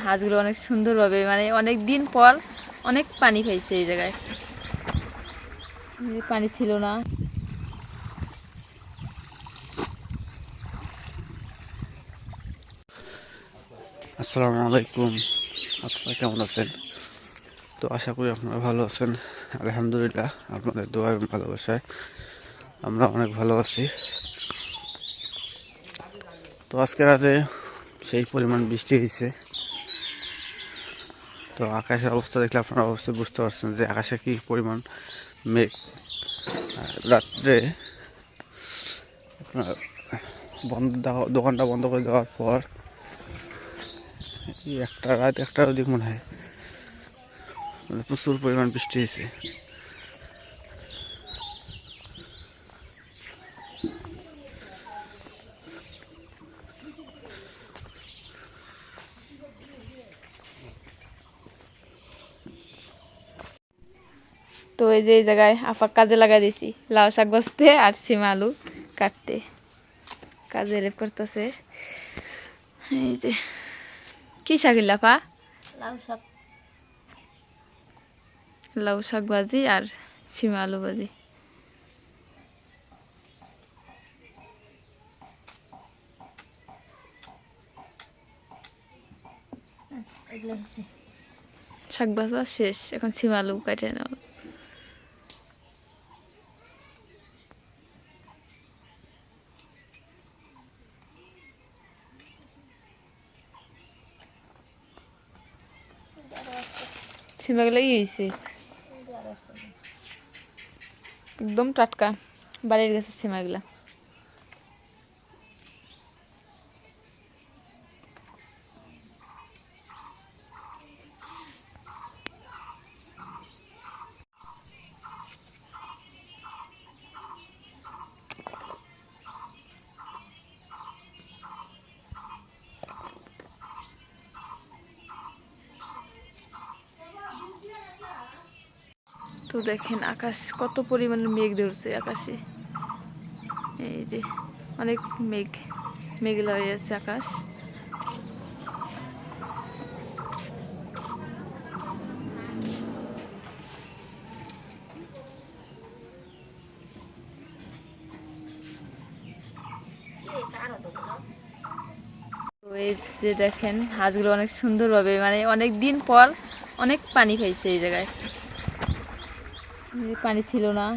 হাঁসগুলো অনেক সুন্দরভাবে, মানে অনেক দিন পর অনেক পানি খাইছে এই জায়গায়, পানি ছিল না। আসসালামু আলাইকুম, আপনারা কেমন আছেন? তো আশা করি আপনারা ভালো আছেন। আলহামদুলিল্লাহ, আপনাদের দোয়া এবং ভালোবাসায় আমরা অনেক ভালো আছি। তো আজকে রাতে সেই পরিমাণ বৃষ্টি হয়েছে। তো আকাশের অবস্থা দেখলে আপনারা অবশ্যই বুঝতে পারছেন যে আকাশে কি পরিমাণ মেঘ। রাত্রে আপনার দোকানটা বন্ধ করে দেওয়ার পর রাত একটার অধিক মনে হয় মানে প্রচুর পরিমাণ বৃষ্টি হয়েছে। তো এই যে এই জায়গায় আপা কাজে লাগা দিছি, লাউ শাক বসতে আর সিম আলু কাটতে কাজে হেল্প করতেছে। এই যে কি শাক আপা? লাউ শাক। লাউ শাক ভাজি আর সিম আলু ভাজি। এগুলো হচ্ছে শাক ভাজা শেষ, এখন সিম আলু কাটে নেওয়া। সিমাগুলো ই হয়েছে একদম টাটকা, বাড়ির গেছে সিমাগুলা। তো দেখেন আকাশ কত পরিমাণে মেঘ ধরছে আকাশে, এই যে অনেক মেঘ, মেঘলা হয়ে যাচ্ছে আকাশ। তো এই যে দেখেন হাঁসগুলো অনেক সুন্দরভাবে, মানে অনেক দিন পর অনেক পানি খাইছে এই জায়গায়, পানি ছিল না,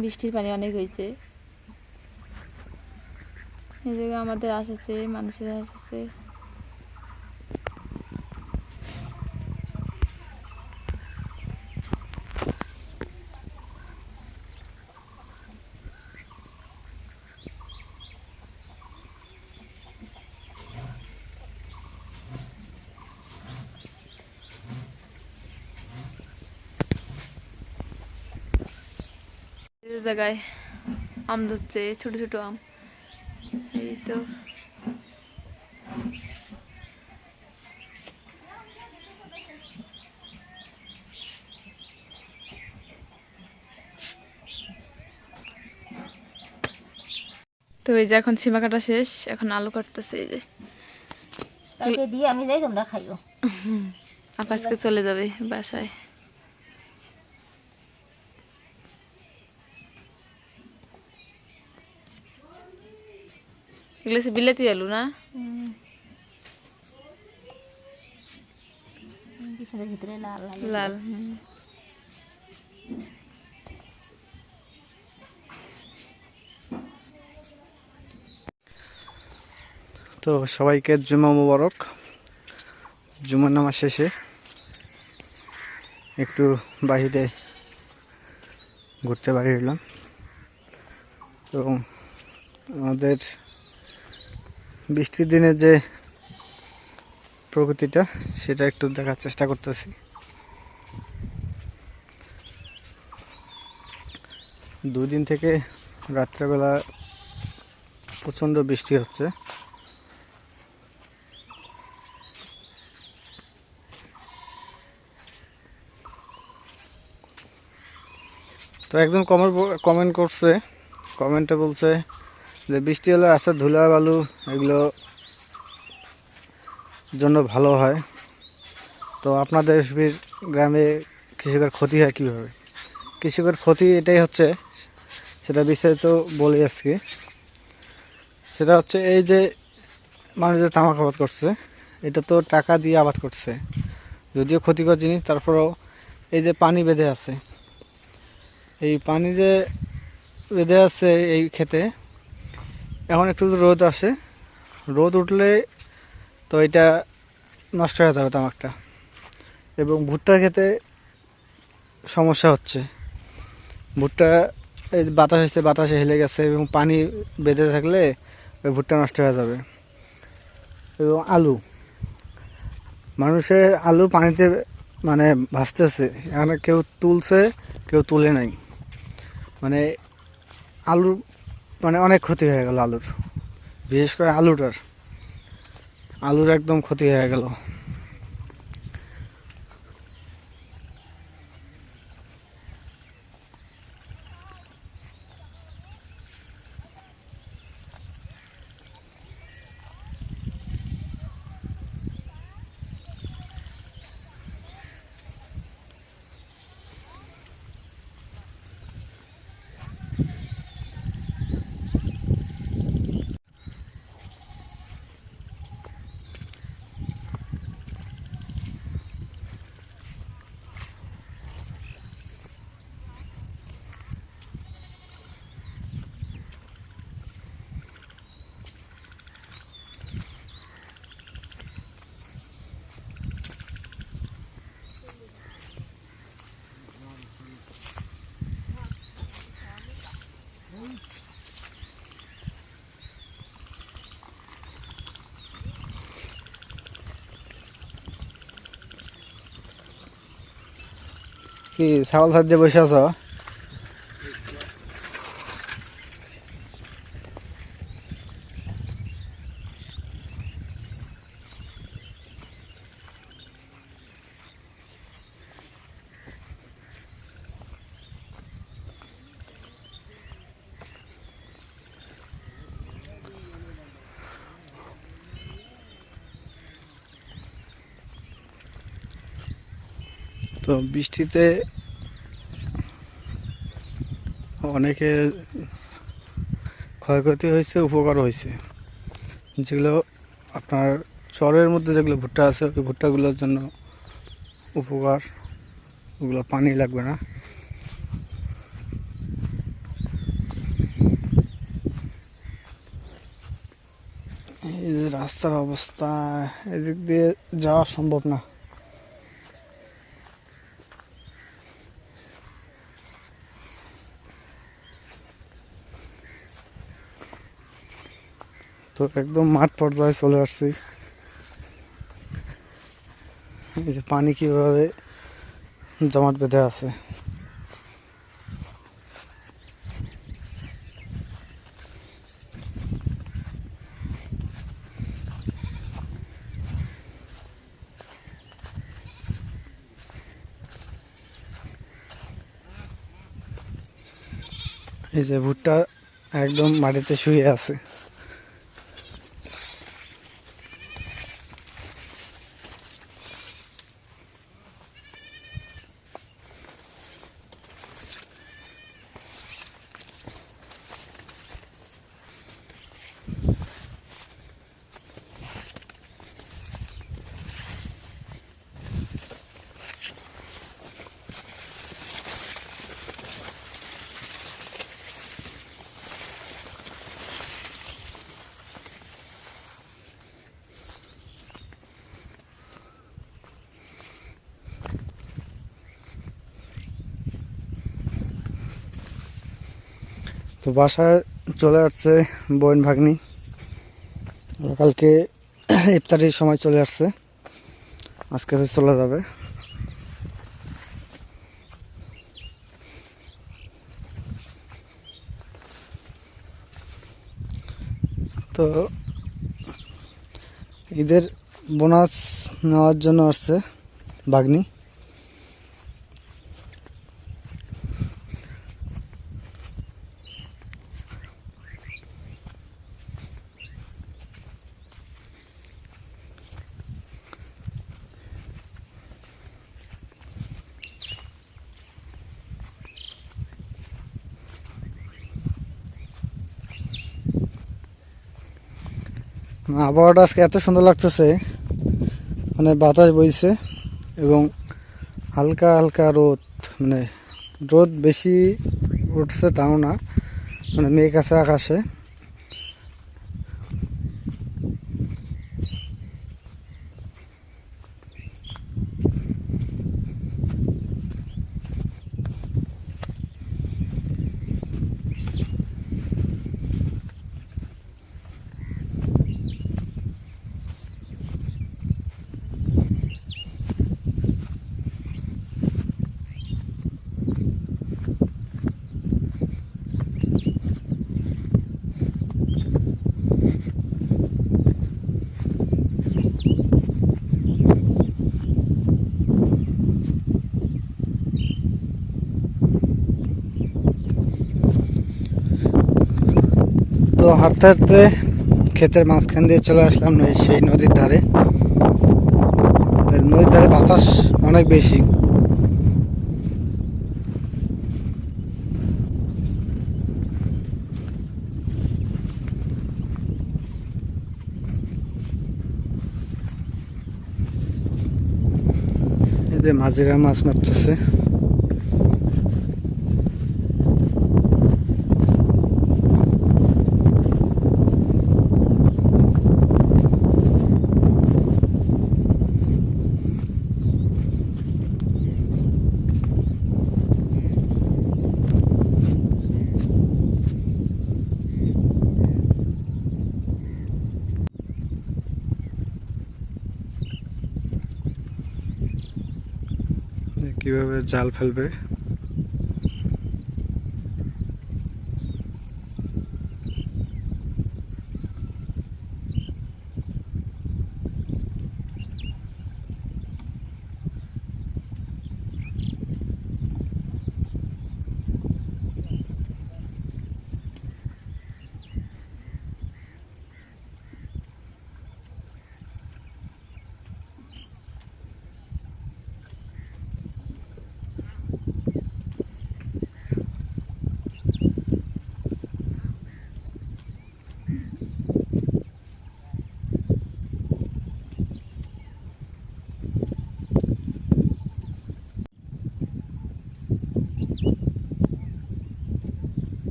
বৃষ্টির পানি অনেক হয়েছে এই জায়গায়। আমাদের আসছে, মানুষের আসছে। এই জায়গায় আম ধরছে, ছোট ছোট আম। এই তো তো এই যে এখন সীমা কাটা শেষ, এখন আলু কাটতেছে। এই যে তাইতে দিয়ে আমি যাই, তোমরা খাইও। আপা আজকে চলে যাবে বাসায়। এগুলো হচ্ছে বিলেতি আলু না? পিছনের ভিতরে লাল লাল লাল। তো সবাইকে জুমা মুবারক। জুমার নামাজ শেষে একটু বাহিরে ঘুরতে বাড়ি এলাম। তো আমাদের বৃষ্টির দিনে যে প্রকৃতিটা, সেটা একটু দেখার চেষ্টা করতেছি। দুদিন থেকে রাত্রেবেলা প্রচণ্ড বৃষ্টি হচ্ছে। তো একজন কমেন্ট করছে, কমেন্টে বলছে যে বৃষ্টি হলে রাস্তার ধুলা বালু এগুলো জন্য ভালো হয়। তো আপনাদের গ্রামে কৃষকের ক্ষতি হয় কীভাবে? কৃষকের ক্ষতি এটাই হচ্ছে, সেটা বিস্তারিত বলি আজকে। সেটা হচ্ছে এই যে মানুষ যে তামাক আবাদ করছে, এটা তো টাকা দিয়ে আবাদ করছে, যদিও ক্ষতিকর জিনিস, তারপরেও এই যে পানি বেঁধে আছে, এই পানি যে বেঁধে আছে এই ক্ষেতে, এখন একটু যদি রোদ আসে, রোদ উঠলে তো এটা নষ্ট হয়ে যাবে তামাকটা। এবং ভুট্টার ক্ষেতে সমস্যা হচ্ছে, ভুট্টা এই যে বাতাস হচ্ছে, বাতাসে হেলে গেছে এবং পানি বেঁধে থাকলে ওই ভুট্টা নষ্ট হয়ে যাবে। এবং আলু, মানুষের আলু পানিতে মানে ভাসতেছে, এখানে কেউ তুলছে কেউ তুলে নাই, মানে আলুর মানে অনেক ক্ষতি হয়ে গেল আলুর, বিশেষ করে আলুর একদম ক্ষতি হয়ে গেল। কি ছাগল সাহায্যে বসে আছো? তো বৃষ্টিতে অনেকে ক্ষয়ক্ষতি হয়েছে, উপকার হয়েছে। যেগুলো আপনার চরের মধ্যে যেগুলো ভুট্টা আছে, ওই ভুট্টাগুলোর জন্য উপকার, ওগুলো পানি লাগবে না। এই যে রাস্তার অবস্থা, এদিক দিয়ে যাওয়া সম্ভব না। তো একদম মাঠ পর্যায়ে চলে আসছি। এই যে পানি কিভাবে জমাট বেঁধে আছে। এই যে ভুট্টা একদম মাটিতে শুয়ে আছে। তো বাসায় চলে আসছে বোন ভাগ্নি, ওরা কালকে ইফতারির সময় চলে আসছে, আজকে চলে যাবে। তো ঈদের বোনাস নেওয়ার জন্য আসছে ভাগ্নি। আবহাওয়াটা আজকে এত সুন্দর লাগতেছে, মানে বাতাস বইছে এবং হালকা হালকা রোদ, মানে রোদ বেশি উঠছে তাও না, মানে মেঘ আছে আকাশে। তো হাঁটতে হাঁটতে ক্ষেতের মাঝখান দিয়ে চলে আসলাম সেই নদীর ধারে। নদীর ধারে বাতাস অনেক বেশি। এই যে মাঝিরা মাছ মারতেছে। কিভাবে জাল ফেলবে।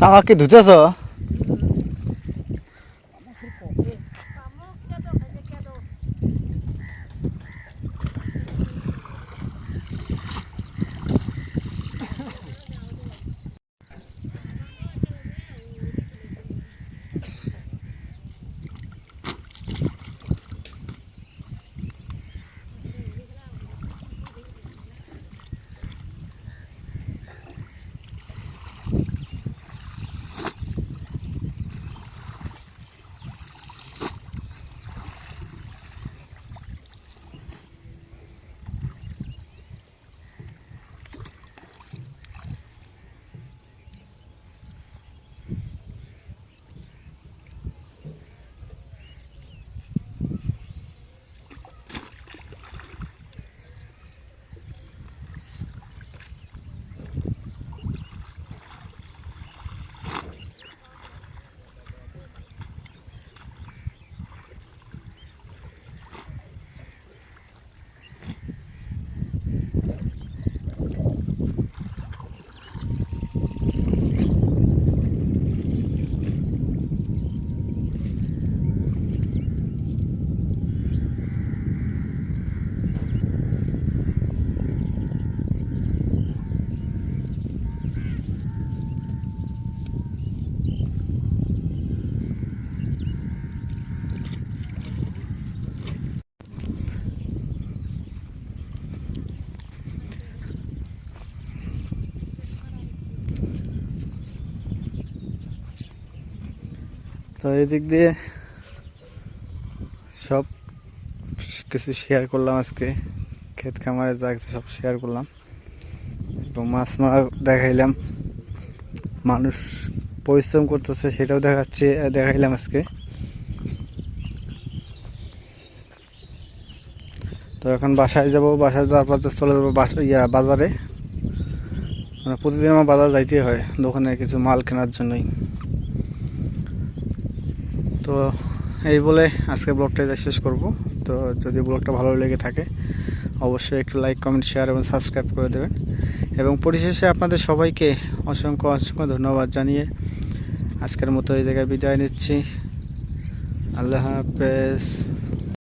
আমাকে ধুতেছ? তো এই দিক দিয়ে সব কিছু শেয়ার করলাম আজকে, ক্ষেত খামারে যা কিছু সব শেয়ার করলাম এবং মাছ মারা দেখাইলাম, মানুষ পরিশ্রম করতেছে সেটাও দেখাইলাম আজকে। তো এখন বাসায় যাব, বাসায় যাওয়ার পর চলে যাবো বাজারে। মানে প্রতিদিন আমার বাজার যাইতে হয় দোকানে কিছু মাল কেনার জন্যই। তো এই বলে আজকে ব্লগটা শেষ করব। তো যদি ব্লগটা ভালো লেগে থাকে অবশ্যই একটু লাইক, কমেন্ট, শেয়ার এবং সাবস্ক্রাইব করে দেবেন। এবং পরিশেষে আপনাদের সবাইকে অসংখ্য অসংখ্য ধন্যবাদ জানিয়ে আজকের মতো এই জায়গায় বিদায় নিচ্ছি। আল্লাহ হাফেজ।